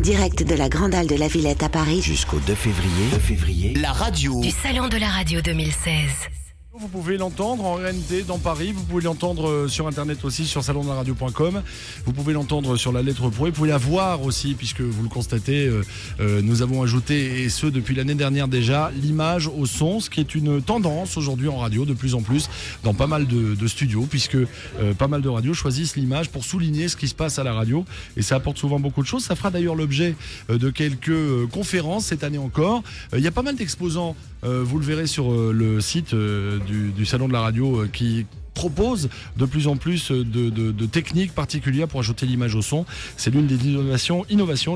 direct de la Grande Halle de la Villette à Paris. Jusqu'au 2 février, la radio du Salon de la Radio 2016. Vous pouvez l'entendre en RNT dans Paris, vous pouvez l'entendre sur internet aussi sur salondelaradio.com, vous pouvez l'entendre sur la lettre Pro et vous pouvez la voir aussi puisque vous le constatez, nous avons ajouté, et ce depuis l'année dernière déjà, l'image au son, ce qui est une tendance aujourd'hui en radio de plus en plus dans pas mal de studios puisque pas mal de radios choisissent l'image pour souligner ce qui se passe à la radio et ça apporte souvent beaucoup de choses. Ça fera d'ailleurs l'objet de quelques conférences cette année encore. Il y a pas mal d'exposants, vous le verrez sur le site du Salon de la Radio qui propose de plus en plus de techniques particulières pour ajouter l'image au son. C'est l'une des innovations,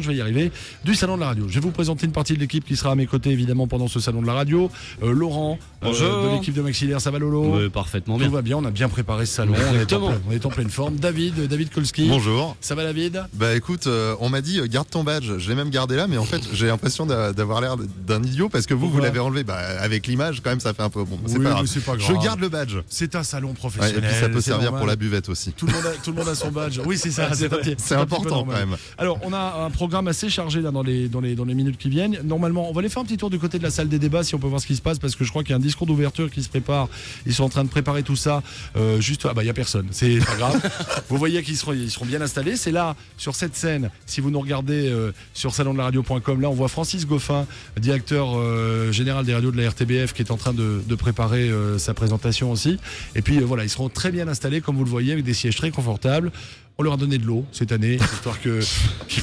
je vais y arriver, du Salon de la Radio. Je vais vous présenter une partie de l'équipe qui sera à mes côtés évidemment pendant ce Salon de la Radio. Laurent, de l'équipe de Maxillaire, ça va Lolo? Oui, parfaitement bien. Tout va bien, on a bien préparé ce salon, on est en pleine forme. David Kolski. Bonjour. Ça va David? Bah écoute, on m'a dit garde ton badge, je l'ai même gardé là, mais en fait j'ai l'impression d'avoir l'air d'un idiot parce que vous l'avez enlevé. Bah avec l'image quand même ça fait un peu bon. C'est pas grave. Je garde le badge. C'est un salon professionnel. Ouais, et puis ça peut servir pour la buvette aussi. Tout le monde a son badge. Oui, c'est ça. C'est important quand même. Alors, on a un programme assez chargé là dans les minutes qui viennent. Normalement, on va aller faire un petit tour du côté de la salle des débats si on peut voir ce qui se passe parce que je crois qu'il y a un discours d'ouverture qui se prépare. Ils sont en train de préparer tout ça. Juste, il y a personne. C'est pas grave. Vous voyez qu'ils seront bien installés. C'est là, sur cette scène. Si vous nous regardez sur salondelaradio.com, là, on voit Francis Goffin, directeur général des radios de la RTBF, qui est en train de préparer sa présentation aussi. Et puis voilà, ils seront très bien installés, comme vous le voyez, avec des sièges très confortables. On leur a donné de l'eau cette année, histoire qu'ils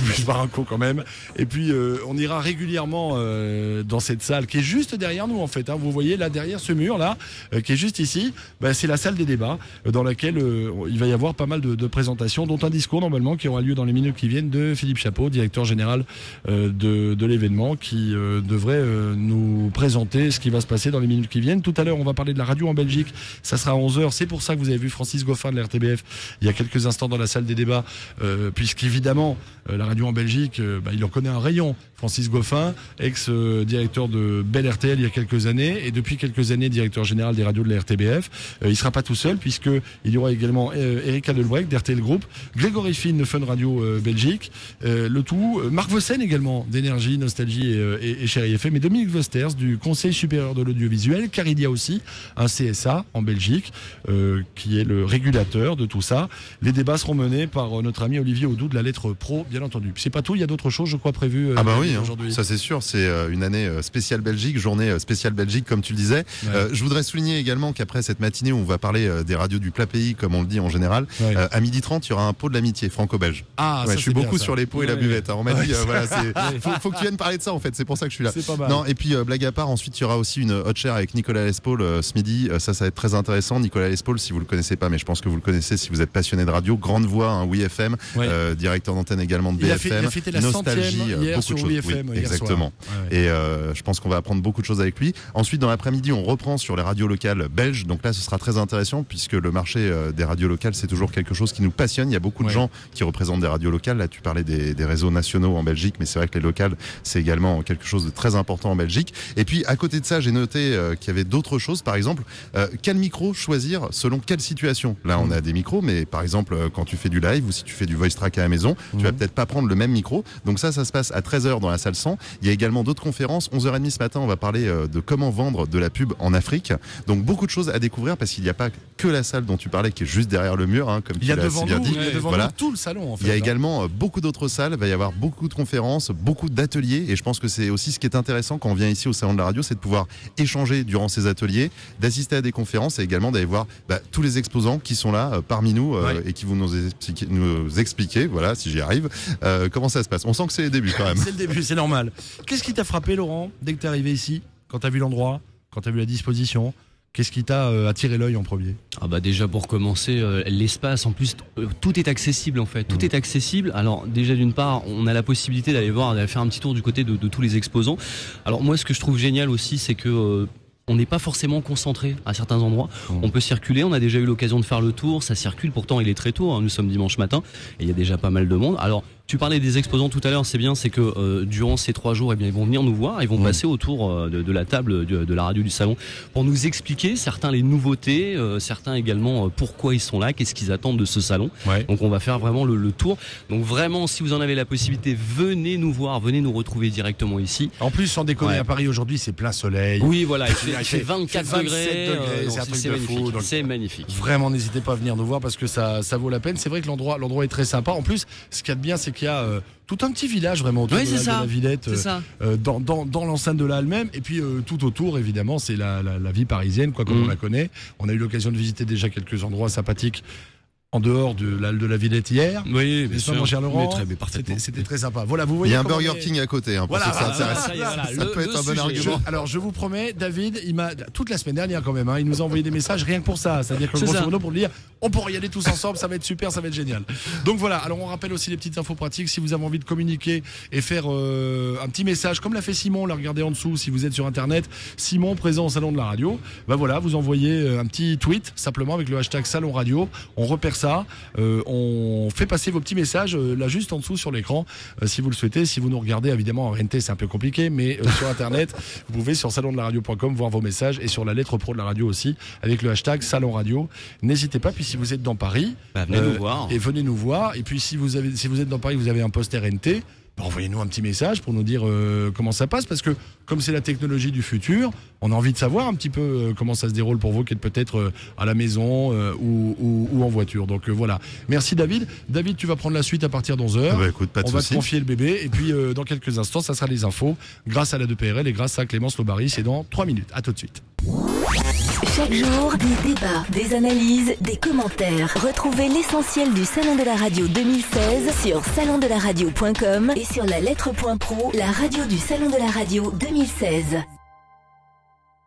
puissent boire un coup quand même. Et puis on ira régulièrement dans cette salle qui est juste derrière nous en fait. Vous voyez là derrière ce mur là, qui est juste ici, c'est la salle des débats dans laquelle il va y avoir pas mal de présentations, dont un discours normalement qui aura lieu dans les minutes qui viennent de Philippe Chapeau, directeur général de l'événement, qui devrait nous présenter ce qui va se passer dans les minutes qui viennent. Tout à l'heure on va parler de la radio en Belgique, ça sera à 11h. C'est pour ça que vous avez vu Francis Goffin de la RTBF il y a quelques instants dans la salle des débats, puisqu'évidemment la radio en Belgique, il en connaît un rayon. Francis Goffin, ex-directeur de Bell RTL il y a quelques années et depuis quelques années directeur général des radios de la RTBF. Il ne sera pas tout seul puisqu'il y aura également Erika Delbrec d'RTL Group, Grégory Finn de Fun Radio Belgique, le tout, Marc Vossen également d'Énergie, Nostalgie et Chérie FM, et Dominique Vosters du Conseil supérieur de l'audiovisuel, car il y a aussi un CSA en Belgique qui est le régulateur de tout ça. Les débats seront menés par notre ami Olivier Audoux de la lettre Pro, bien entendu. C'est pas tout, il y a d'autres choses, je crois, prévues aujourd'hui. Ça c'est sûr, c'est une année spéciale Belgique, journée spéciale Belgique, comme tu le disais. Ouais. Je voudrais souligner également qu'après cette matinée où on va parler des radios du plat pays, comme on le dit en général, à 12h30, il y aura un pot de l'amitié franco-belge. Ça, je suis beaucoup sur les pots et la buvette. On m'a dit, faut que tu viennes parler de ça en fait, c'est pour ça que je suis là. C'est pas mal. Non, et puis blague à part, ensuite il y aura aussi une hot share avec Nicolas Lespaul ce midi. Ça va être très intéressant. Nicolas Lespaul, si vous le connaissez pas, mais je pense que vous le connaissez si vous êtes passionné de radio, grande voix, Oui FM, directeur d'antenne également de BFM, il a fêté la Nostalgie, beaucoup de choses. FM, exactement. Et je pense qu'on va apprendre beaucoup de choses avec lui. Ensuite, dans l'après-midi, on reprend sur les radios locales belges. Donc là, ce sera très intéressant puisque le marché des radios locales, c'est toujours quelque chose qui nous passionne. Il y a beaucoup de gens qui représentent des radios locales. Là, tu parlais des réseaux nationaux en Belgique, mais c'est vrai que les locales, c'est également quelque chose de très important en Belgique. Et puis, à côté de ça, j'ai noté qu'il y avait d'autres choses. Par exemple, quel micro choisir selon quelle situation? Là, on a des micros, mais par exemple, quand tu fais du live ou si tu fais du voice track à la maison, tu vas peut-être pas prendre le même micro. Donc ça se passe à 13h dans la salle 100. Il y a également d'autres conférences. 11h30 ce matin, on va parler de comment vendre de la pub en Afrique. Donc beaucoup de choses à découvrir parce qu'il n'y a pas que la salle dont tu parlais qui est juste derrière le mur, comme tu l'as si bien dit. Il y a devant nous tout le salon en fait. Il y a également beaucoup d'autres salles. Il va y avoir beaucoup de conférences, beaucoup d'ateliers. Et je pense que c'est aussi ce qui est intéressant quand on vient ici au Salon de la Radio, c'est de pouvoir échanger durant ces ateliers, d'assister à des conférences et également d'aller voir tous les exposants qui sont là parmi nous et qui vont nous expliquer, voilà, si j'y arrive, comment ça se passe. On sent que c'est le début quand même. C'est le début, c'est normal. Qu'est-ce qui t'a frappé, Laurent, dès que t'es arrivé ici, quand t'as vu l'endroit, quand t'as vu la disposition? Qu'est-ce qui t'a attiré l'œil en premier? Déjà pour commencer, l'espace, en plus tout est accessible en fait, tout est accessible. Alors déjà d'une part, on a la possibilité d'aller faire un petit tour du côté de tous les exposants. Alors moi ce que je trouve génial aussi, c'est que on n'est pas forcément concentré à certains endroits. On peut circuler, on a déjà eu l'occasion de faire le tour, ça circule, pourtant il est très tôt, nous sommes dimanche matin et il y a déjà pas mal de monde. Alors Tu parlais des exposants tout à l'heure, c'est bien, c'est que durant ces 3 jours, eh bien, ils vont venir nous voir, ils vont passer autour de la table de la radio du salon pour nous expliquer, certains les nouveautés, certains également pourquoi ils sont là, qu'est-ce qu'ils attendent de ce salon. Ouais. Donc on va faire vraiment le tour. Donc vraiment, si vous en avez la possibilité, venez nous voir, venez nous retrouver directement ici. En plus, sans déconner, à Paris aujourd'hui, c'est plein soleil. Oui, voilà, il fait 24 degrés, c'est un truc de magnifique. fou. Donc, c'est magnifique. Vraiment, n'hésitez pas à venir nous voir parce que ça vaut la peine. C'est vrai que l'endroit est très sympa. En plus, ce qu'il y a de bien, c'est qu'il y a tout un petit village vraiment autour de la Villette, dans l'enceinte de la Halle même. Et puis tout autour, évidemment, c'est la vie parisienne, quoi, comme on la connaît. On a eu l'occasion de visiter déjà quelques endroits sympathiques en dehors de la Halle de la Villette hier. Oui, bien sûr. Mon cher Laurent, parfaitement. C'était très sympa. Voilà, vous voyez. Il y a un Burger King à côté, pour ceux que ça intéresse. Ça peut être un bon argument. Alors, je vous promets, David, il m'a toute la semaine dernière quand même, il nous a envoyé des messages rien que pour ça. C'est-à-dire que grosso modo pour le dire, on pourrait y aller tous ensemble, ça va être super, ça va être génial. Donc voilà. Alors on rappelle aussi les petites infos pratiques. Si vous avez envie de communiquer et faire un petit message, comme l'a fait Simon, là, regardez en dessous. Si vous êtes sur Internet, Simon présent au salon de la radio. Voilà, vous envoyez un petit tweet simplement avec le hashtag Salon Radio. On repère ça. On fait passer vos petits messages là juste en dessous sur l'écran si vous le souhaitez. Si vous nous regardez évidemment en RNT c'est un peu compliqué, mais sur internet vous pouvez sur salondelaradio.com voir vos messages et sur la lettre pro de la radio aussi avec le hashtag Salon Radio. N'hésitez pas. Puis si vous êtes dans Paris, venez nous voir. Et venez nous voir. Et puis si vous êtes dans Paris, vous avez un poste RNT. Envoyez-nous un petit message pour nous dire comment ça passe, parce que comme c'est la technologie du futur, on a envie de savoir un petit peu comment ça se déroule pour vous qui êtes peut-être à la maison ou en voiture. Donc voilà. Merci David. David, tu vas prendre la suite à partir d'11h. Écoute, pas de on va soucis. te confier le bébé et puis dans quelques instants, ça sera les infos grâce à la 2PRL et grâce à Clémence Lobaris. C'est dans 3 minutes. À tout de suite. Chaque jour, des débats, des analyses, des commentaires. Retrouvez l'essentiel du Salon de la Radio 2016 sur salondelaradio.com et sur la lettre.pro, la radio du Salon de la Radio 2016.